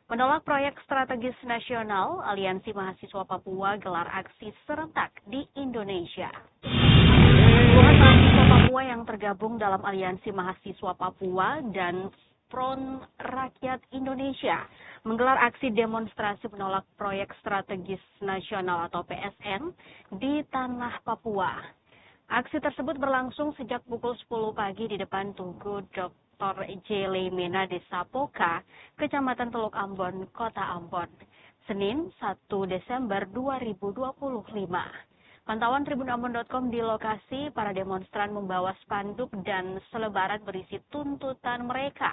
Menolak proyek strategis nasional, Aliansi Mahasiswa Papua gelar aksi serentak di Indonesia. Puluhan mahasiswa Papua yang tergabung dalam Aliansi Mahasiswa Papua dan Front Rakyat Indonesia menggelar aksi demonstrasi menolak proyek strategis nasional atau PSN di tanah Papua. Aksi tersebut berlangsung sejak pukul 10 pagi di depan Tugu Dr. J. Leimena Desa Poka, Kecamatan Teluk Ambon, Kota Ambon, Senin 1 Desember 2025. Pantauan tribunambon.com di lokasi, para demonstran membawa spanduk dan selebaran berisi tuntutan mereka.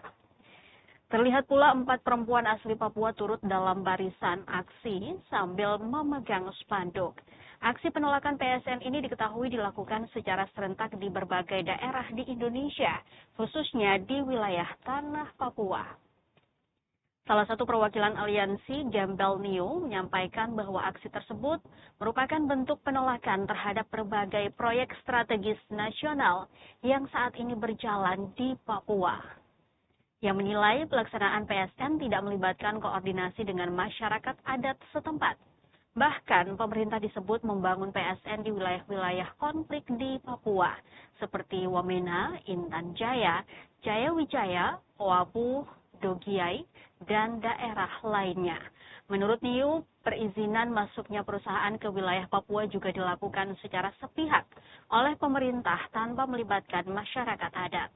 Terlihat pula 4 perempuan asli Papua turut dalam barisan aksi sambil memegang spanduk. Aksi penolakan PSN ini diketahui dilakukan secara serentak di berbagai daerah di Indonesia, khususnya di wilayah tanah Papua. Salah satu perwakilan aliansi, Gembel Niu, menyampaikan bahwa aksi tersebut merupakan bentuk penolakan terhadap berbagai proyek strategis nasional yang saat ini berjalan di Papua. Yang menilai pelaksanaan PSN tidak melibatkan koordinasi dengan masyarakat adat setempat. Bahkan pemerintah disebut membangun PSN di wilayah-wilayah konflik di Papua, seperti Wamena, Intan Jaya, Jaya Wijaya, Oahu, Dogiai, dan daerah lainnya. Menurut Niu, perizinan masuknya perusahaan ke wilayah Papua juga dilakukan secara sepihak oleh pemerintah tanpa melibatkan masyarakat adat.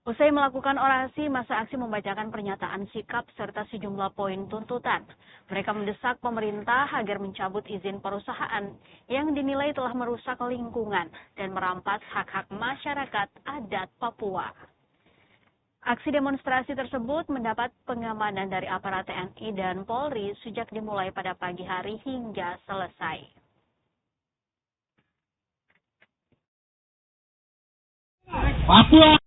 Usai melakukan orasi, masa aksi membacakan pernyataan sikap serta sejumlah poin tuntutan. Mereka mendesak pemerintah agar mencabut izin perusahaan yang dinilai telah merusak lingkungan dan merampas hak-hak masyarakat adat Papua. Aksi demonstrasi tersebut mendapat pengamanan dari aparat TNI dan Polri sejak dimulai pada pagi hari hingga selesai. Papua.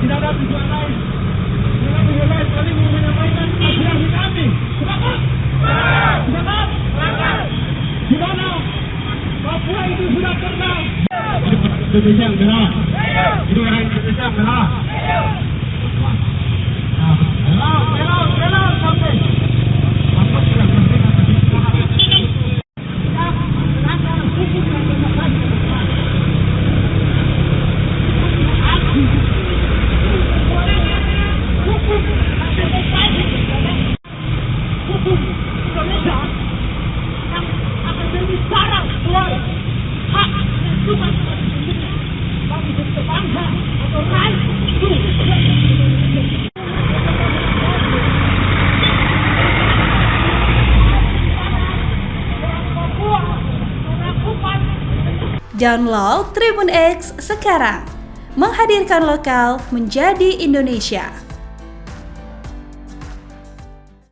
Tidak ada tujuan lain. Dengan tujuan lain kami mau menyampaikan aspirasi kami. Sepakat? Sepakat? Di mana Papua itu sudah pernah. Indonesia yang benar. Itu orang Indonesia yang benar. Belok sampai. Papua sudah merdeka. Indonesia akan jadi sarang keluar hak dan cuma bagi bangsa atau rakyat itu. Download Tribun X sekarang, menghadirkan lokal menjadi Indonesia.